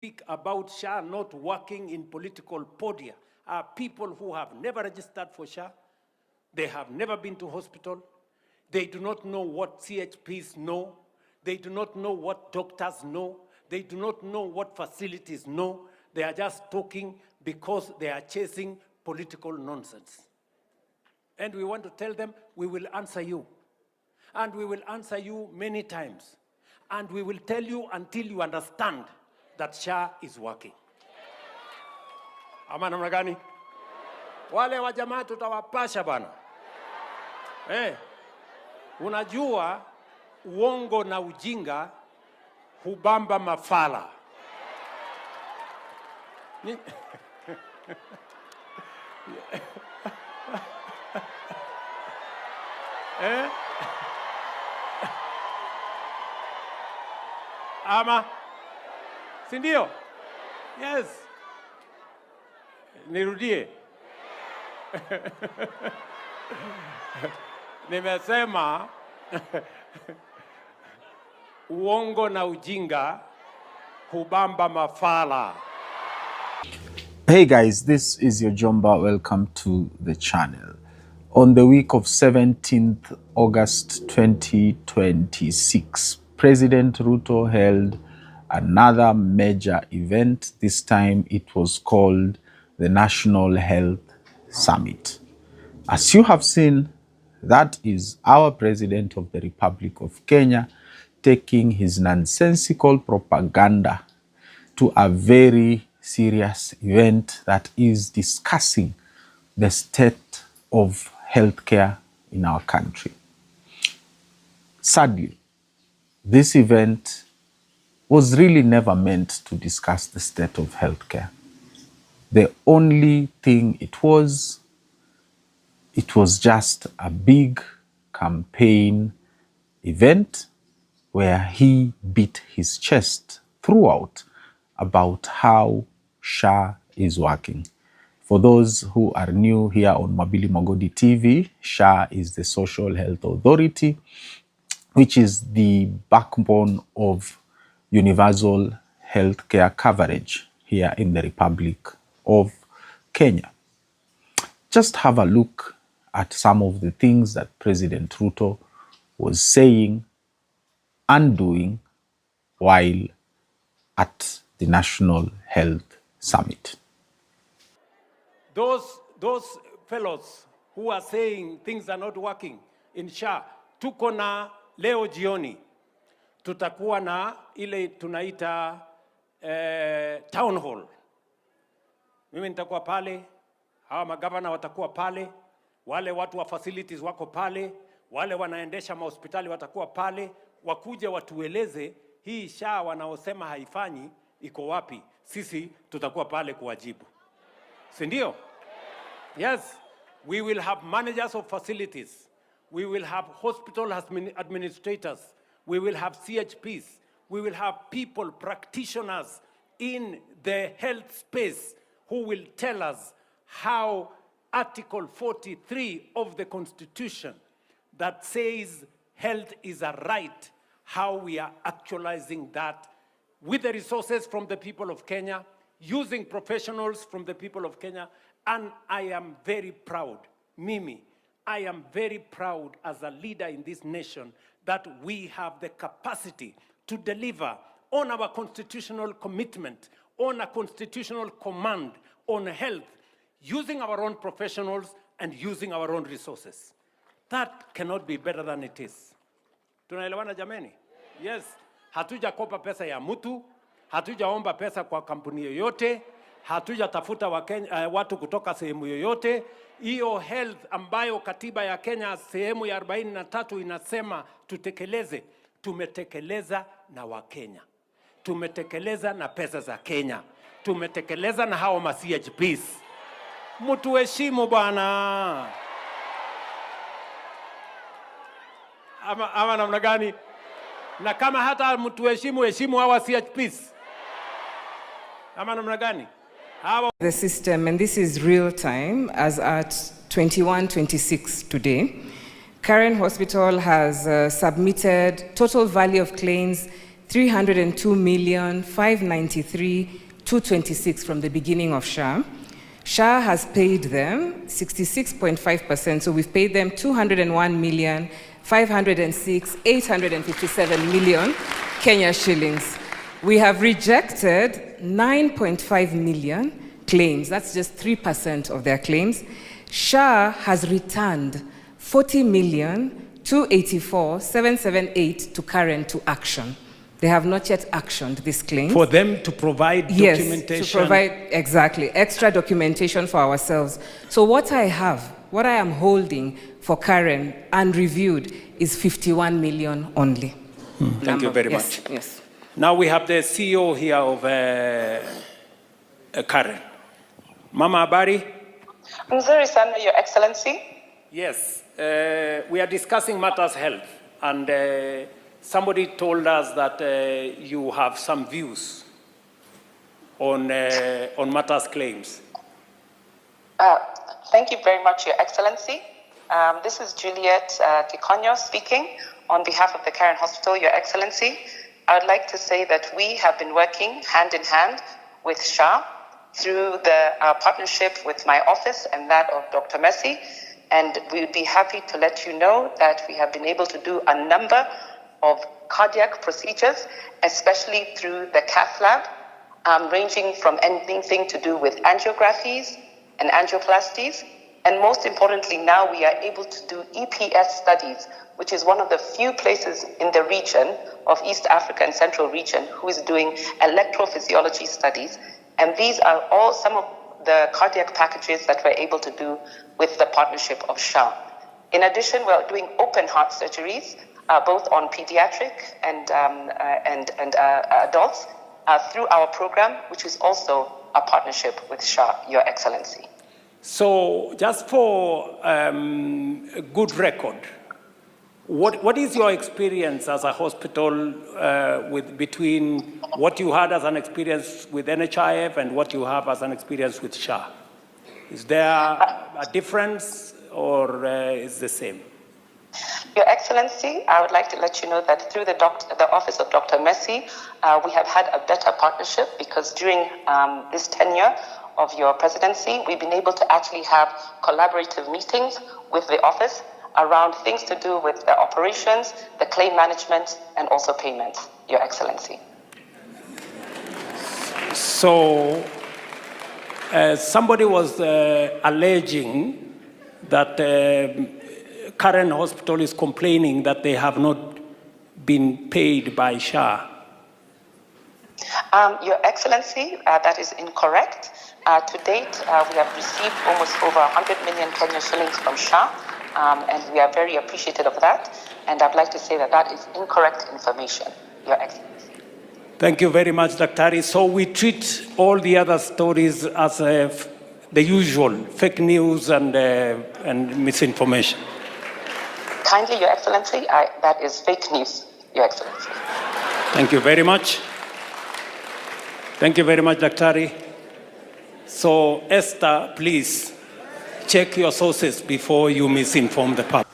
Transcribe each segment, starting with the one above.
speak about SHA not working in political podia are people who have never registered for SHA. They have never been to hospital. They do not know what CHPs know. They do not know what doctors know. They do not know what facilities know. They are just talking because they are chasing political nonsense. And we want to tell them, we will answer you. And we will answer you many times. And we will tell you until you understand that SHA is working. Ama namna gani? Wale wa jamaa tutawapasha bana. Unajua uongo na ujinga hubamba mafala. Ama sindio? Yes. Nirudie. Nimesema uongo na ujinga hubamba mafala. Hey guys, this is your Jomba. Welcome to the channel. On the week of 17th August 2026, President Ruto held another major event. This time it was called the National Health Summit. As you have seen, that is our President of the Republic of Kenya taking his nonsensical propaganda to a very serious event that is discussing the state of healthcare in our country. Sadly, this event was really never meant to discuss the state of healthcare. The only thing it was just a big campaign event where he beat his chest throughout about how SHA is working. For those who are new here on Mabili Magodi TV, SHA is the Social Health Authority, which is the backbone of universal healthcare coverage here in the Republic of Kenya. Just have a look at some of the things that President Ruto was saying and doing while at the National Health Summit. Those fellows who are saying things are not working in SHA, tuko na leo jioni, tutakuwa na ile tunaita town hall. Mimi nitakuwa pale, hawa magavana watakuwa pale, wale watu wa facilities wako pale, wale wanaendesha mahospitali watakuwa pale, wakuje watueleze hii SHA wanaosema haifanyi iko wapi. Sisi tutakuwa pale kuwajibu. Sindio? Yes, we will have managers of facilities. We will have hospital administrators. We will have CHPs. We will have people, practitioners in the health space who will tell us how Article 43 of the Constitution that says health is a right, how we are actualizing that with the resources from the people of Kenya, using professionals from the people of Kenya. And I am very proud, Mimi, I am very proud as a leader in this nation that we have the capacity to deliver on our constitutional commitment, on a constitutional command on health, using our own professionals and using our own resources. That cannot be better than it is. Tunaelewana jameni? Yes. Hatuja kopa pesa ya mtu, hatuja omba pesa kwa kampuni yoyote, hatuja tafuta watu kutoka sehemu yoyote. Hiyo health ambayo katiba ya Kenya sehemu ya 43 inasema tutekeleze, tumetekeleza na Wakenya. Tumetekeleza na pesa za Kenya. Tumetekeleza na hao ma CHPs. Mtuheshimu bwana. Ama namna gani? Na kama hata mtuheshimu, heshimu hawa CHPs. Ama namna gani? The system, and this is real time, as at 21:26 today. Karen Hospital has submitted total value of claims 302,593,226 from the beginning of SHA. SHA has paid them 66.5%, so we've paid them 201,506,857 million Kenya shillings. We have rejected 9.5 million claims. That's just 3% of their claims. SHA has returned 40,284,778 to current to action. They have not yet actioned this claim. For them to provide documentation? Yes, to provide, exactly, extra documentation for ourselves. So what I am holding for Karen unreviewed is 51 million only. Thank you very much. Yes. Now we have the CEO here of Karen. Mama Abari? Mzuri sana, Your Excellency. Yes, we are discussing matters health, and somebody told us that you have some views on matters claims. Thank you very much, Your Excellency. This is Juliet Kikonyo speaking on behalf of the Karen Hospital, Your Excellency. I would like to say that we have been working hand in hand with SHA through the partnership with my office and that of Dr. Messi, and we would be happy to let you know that we have been able to do a number of cardiac procedures, especially through the cath lab, ranging from anything to do with angiographies and angioplasties. And most importantly, now we are able to do EPS studies, which is one of the few places in the region of East Africa and Central region who is doing electrophysiology studies. And these are all some of the cardiac packages that we're able to do with the partnership of SHA. In addition, we're doing open heart surgeries, both on pediatric and adults, through our program, which is also a partnership with SHA, Your Excellency. So, just for a good record, what is your experience as a hospital between what you had as an experience with NHIF and what you have as an experience with SHA? Is there a difference or is the same? Your Excellency, I would like to let you know that through the office of Dr. Messi, we have had a better partnership because during this tenure of your presidency, we've been able to actually have collaborative meetings with the office around things to do with the operations, the claim management, and also payments, Your Excellency. So, somebody was alleging that Karen Hospital is complaining that they have not been paid by SHA. Your Excellency, that is incorrect. To date, we have received almost over 100 million Kenya shillings from SHA, and we are very appreciative of that. And I'd like to say that that is incorrect information, Your Excellency. Thank you very much, Dr. So we treat all the other stories as the usual, fake news and misinformation. Kindly, Your Excellency, that is fake news, Your Excellency. Thank you very much. Thank you very much, Dr. So, Esther, please check your sources before you misinform the public.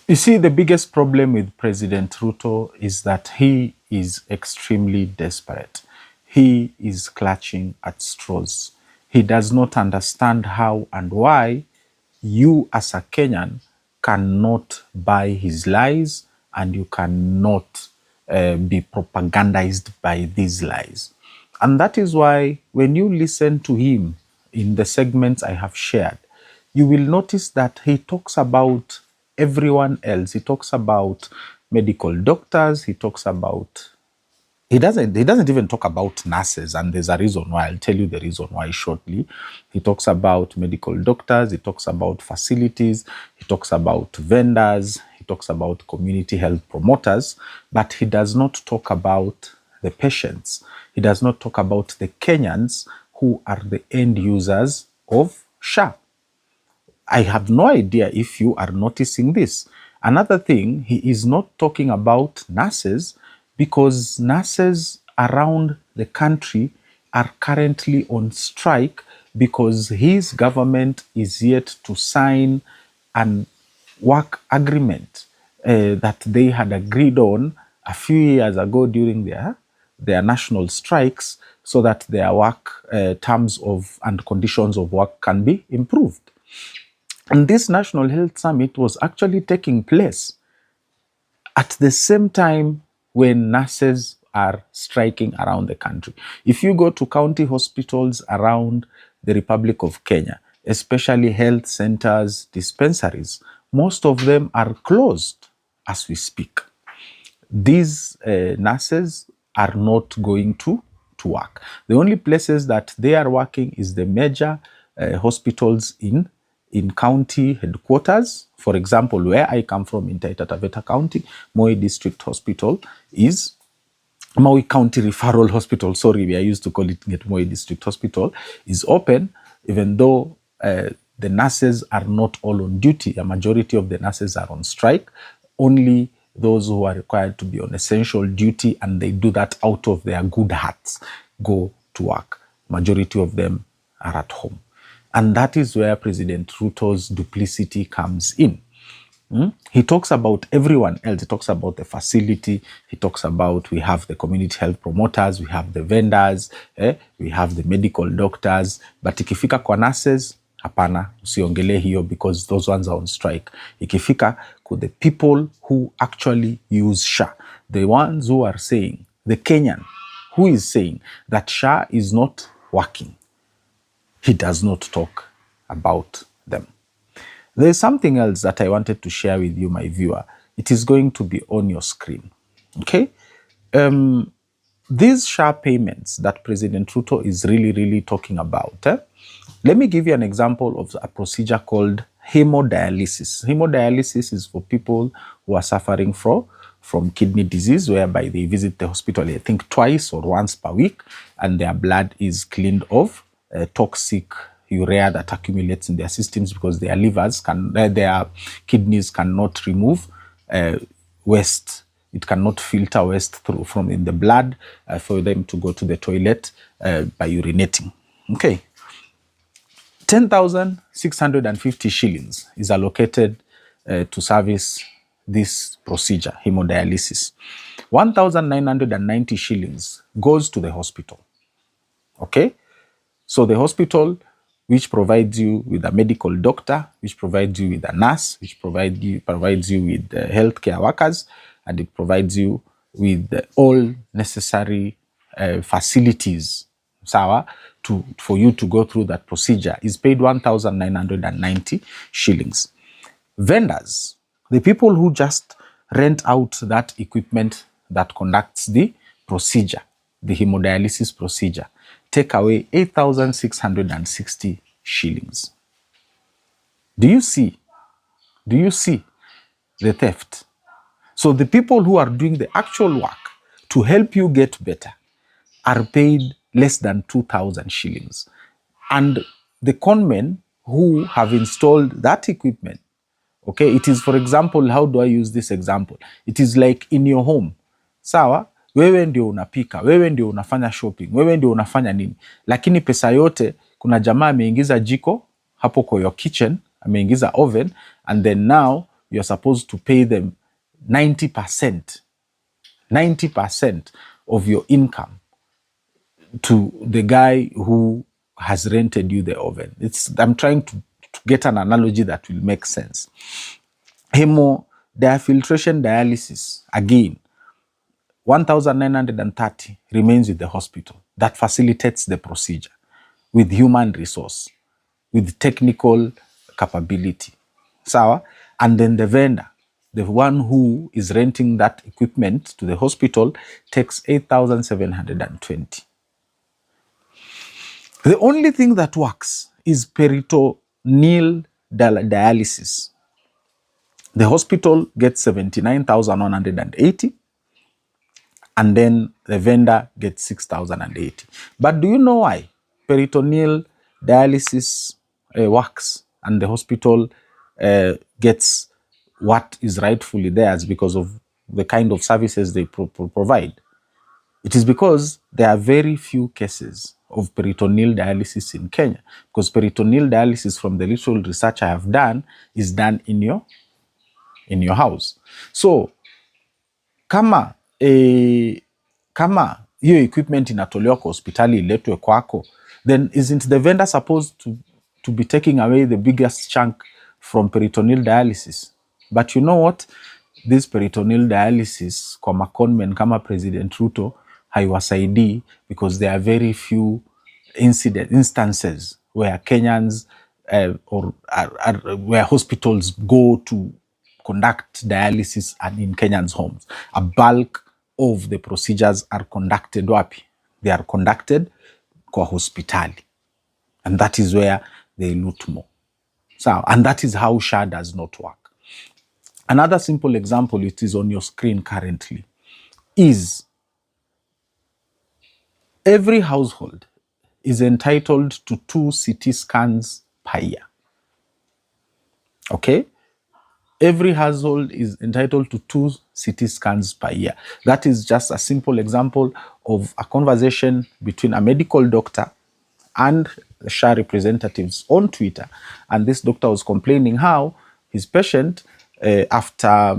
You see, the biggest problem with President Ruto is that he is extremely desperate. He is clutching at straws. He does not understand how and why you as a Kenyan cannot buy his lies and you cannot be propagandized by these lies. And that is why when you listen to him in the segments I have shared, you will notice that he talks about everyone else. He talks about medical doctors. He talks about, he doesn't even talk about nurses, and there's a reason why. I'll tell you the reason why shortly. He talks about medical doctors. He talks about facilities. He talks about vendors. He talks about community health promoters, but he does not talk about the patients. He does not talk about the Kenyans who are the end users of SHA. I have no idea if you are noticing this. Another thing, he is not talking about nurses because nurses around the country are currently on strike because his government is yet to sign an work agreement that they had agreed on a few years ago during their national strikes so that their work terms of and conditions of work can be improved. And this National Health Summit was actually taking place at the same time when nurses are striking around the country. If you go to county hospitals around the Republic of Kenya, especially health centers, dispensaries, most of them are closed as we speak. These nurses are not going to work. The only places that they are working is the major hospitals in county headquarters. For example, where I come from in Taita Taveta County, Moi District Hospital is Maui County Referral Hospital, sorry, we are used to call it Moi District Hospital, is open, even though the nurses are not all on duty. A majority of the nurses are on strike. Only those who are required to be on essential duty, and they do that out of their good hearts, go to work. Majority of them are at home. And that is where President Ruto's duplicity comes in. He talks about everyone else. He talks about the facility. He talks about we have the community health promoters, we have the vendors, we have the medical doctors. But ikifika kwa nurses, hapana, usiongele hiyo because those ones are on strike. Ikifika kwa the people who actually use SHA, the ones who are saying, the Kenyan who is saying that SHA is not working, he does not talk about them. There is something else that I wanted to share with you, my viewer. It is going to be on your screen. Okay? These SHA payments that President Ruto is really talking about, let me give you an example of a procedure called hemodialysis. Hemodialysis is for people who are suffering from kidney disease, whereby they visit the hospital, I think, twice or once per week, and their blood is cleaned of toxic urea that accumulates in their systems because their their kidneys cannot remove waste. It cannot filter waste through from in the blood for them to go to the toilet by urinating. Okay. 10,650 shillings is allocated to service this procedure, hemodialysis. 1,990 shillings goes to the hospital. Okay? So the hospital, which provides you with a medical doctor, which provides you with a nurse, which provides you with healthcare workers, and it provides you with all necessary facilities, for you to go through that procedure, is paid 1,990 shillings. Vendors, the people who just rent out that equipment that conducts the procedure, the hemodialysis procedure, take away 8,660 shillings. Do you see the theft? So the people who are doing the actual work to help you get better are paid less than 2,000 shillings. And the conmen who have installed that equipment, okay, it is, for example, how do I use this example? It is like in your home. Sawa, wewe ndio unapika, wewe ndio unafanya shopping, wewe ndio unafanya nini. Lakini pesa yote, kuna jamaa ameingiza jiko hapo kwa your kitchen, ameingiza oven, and then now you're supposed to pay them 90% of your income to the guy who has rented you the oven. I'm trying to get an analogy that will make sense. Hemodiafiltration dialysis, again, 1,930 remains with the hospital that facilitates the procedure with human resource, with technical capability. Sawa? And then the vendor, the one who is renting that equipment to the hospital, takes 8,720. The only thing that works is peritoneal dialysis. The hospital gets 79,180, and then the vendor gets 6,080. But do you know why peritoneal dialysis works and the hospital gets what is rightfully theirs? Because of the kind of services they provide. It is because there are very few cases of peritoneal dialysis in Kenya, because peritoneal dialysis, from the little research I have done, is done in your house. So, kama kama hiyo equipment inatolewa kwa hospitali iletwe kwako, then isn't the vendor supposed to be taking away the biggest chunk from peritoneal dialysis? But you know what? This peritoneal dialysis kwa maconmen kama President Ruto haiwasaidii, because there are very few instances where Kenyans where hospitals go to conduct dialysis and in Kenyans' homes. A bulk of the procedures are conducted wapi? They are conducted kwa hospitali. And that is where they loot more. So, and that is how SHA does not work. Another simple example, it is on your screen currently, is every household is entitled to 2 CT scans per year. Okay? Every household is entitled to 2 CT scans per year. That is just a simple example of a conversation between a medical doctor and the SHA representatives on Twitter. And this doctor was complaining how his patient, after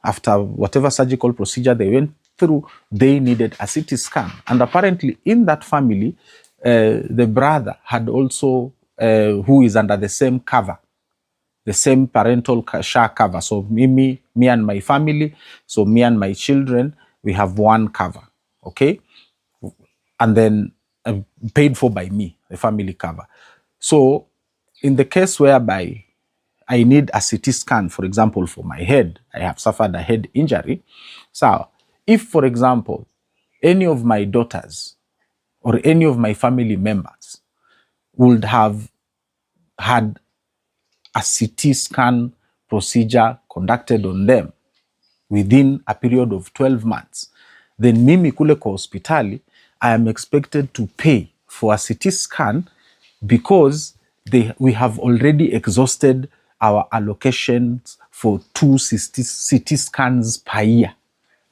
whatever surgical procedure they went through, they needed a CT scan. And apparently in that family, the brother had also, who is under the same cover, the same parental SHA cover. So me and my family, so me and my children, we have one cover, okay? And then paid for by me, the family cover. So in the case whereby I need a CT scan, for example, for my head, I have suffered a head injury. So if, for example, any of my daughters or any of my family members would have had a CT scan procedure conducted on them within a period of 12 months, then mimi kule kwa hospitali, I am expected to pay for a CT scan because we have already exhausted our allocations for 2 CT scans per year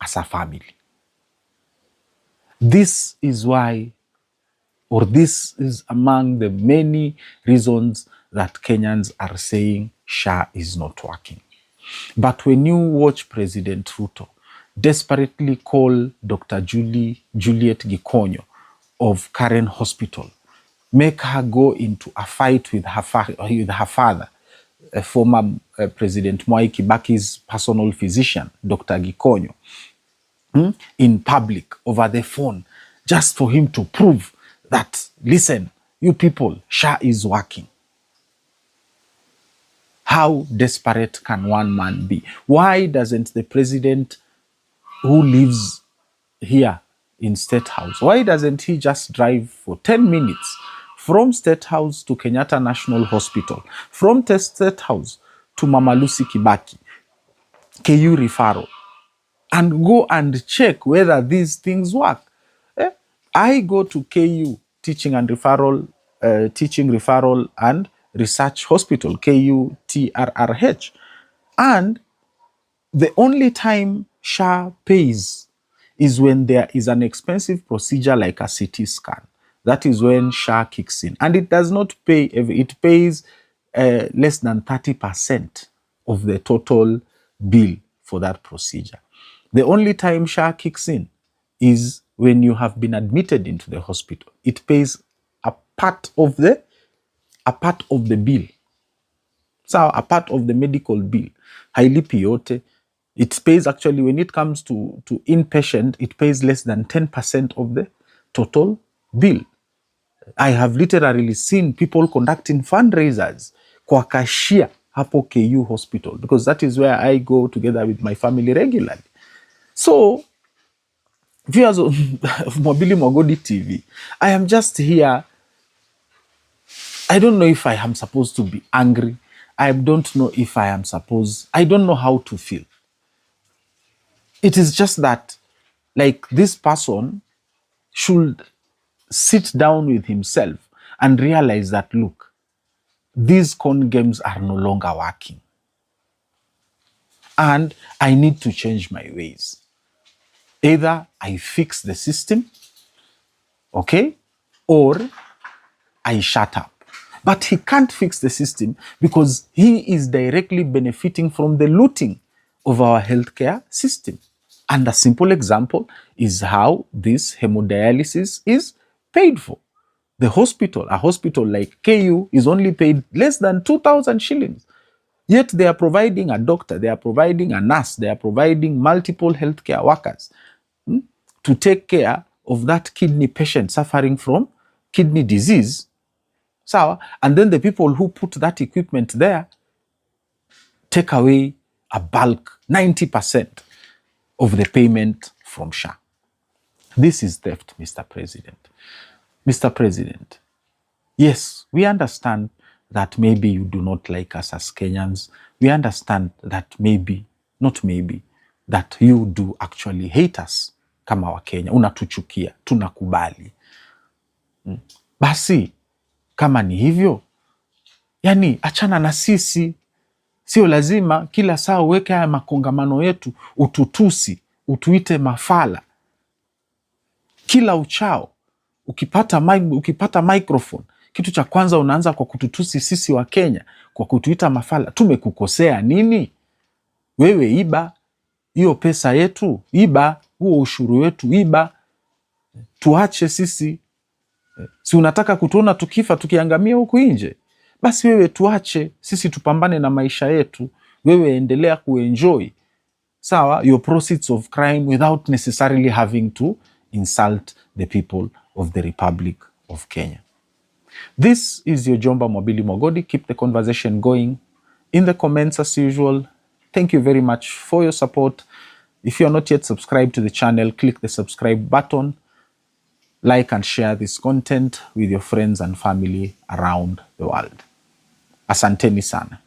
as a family. This is why, or this is among the many reasons that Kenyans are saying SHA is not working. But when you watch President Ruto desperately call Dr. Juliet Gikonyo of Karen Hospital, make her go into a fight with her father, former President Mwai Kibaki's personal physician, Dr. Gikonyo, in public over the phone, just for him to prove that, listen, you people, SHA is working. How desperate can one man be? Why doesn't the president who lives here in State House, why doesn't he just drive for 10 minutes from State House to Kenyatta National Hospital, from State House to Mama Lucy Kibaki, KU referral, and go and check whether these things work? I go to KU Teaching Referral and Research Hospital, KUTRRH, and the only time SHA pays is when there is an expensive procedure like a CT scan. That is when SHA kicks in. And it does not pay, it pays less than 30% of the total bill for that procedure. The only time SHA kicks in is when you have been admitted into the hospital. It pays a part of the bill. So a part of the medical bill. Hailipi yote. It pays actually, when it comes to inpatient, it pays less than 10% of the total bill. I have literally seen people conducting fundraisers kwa cashier hapo KU hospital, because that is where I go together with my family regularly. So, viewers of Mobili Mogodi TV, I am just here. I don't know if I am supposed to be angry. I don't know if I don't know how to feel. It is just that, like, this person should sit down with himself and realize that, look, these con games are no longer working. And I need to change my ways. Either I fix the system, okay, or I shut up. But he can't fix the system because he is directly benefiting from the looting of our healthcare system. And a simple example is how this hemodialysis is paid for. A hospital like KU is only paid less than 2,000 shillings. Yet they are providing a doctor, they are providing a nurse, they are providing multiple healthcare workers to take care of that kidney patient suffering from kidney disease. So, and then the people who put that equipment there take away a bulk, 90% of the payment from SHA. This is theft, Mr. President. Mr. President, yes, we understand that maybe you do not like us as Kenyans. We understand that that you do actually hate us kama Wakenya. Unatuchukia, tunakubali. Basi, kama ni hivyo, yani achana na sisi. Sio lazima kila saa uweke haya makongamano yetu, ututusi, utuite mafala. Kila uchao, ukipata microphone, kitu cha kwanza unaanza kwa kututusi sisi wa Kenya, kwa kutuita mafala. Tumekukosea nini? Wewe iba hiyo pesa yetu, iba huo ushuru wetu, iba. Tuache sisi. Si unataka kutuona tukifa tukiangamia huku nje? Basi wewe tuache sisi tupambane na maisha yetu. Wewe endelea kuenjoy, sawa, your proceeds of crime without necessarily having to insult the people of the Republic of Kenya. This is your Jomba Mobili Mogodi. Keep the conversation going in the comments as usual. Thank you very much for your support. If you are not yet subscribed to the channel, click the subscribe button. Like and share this content with your friends and family around the world. Asanteni sana.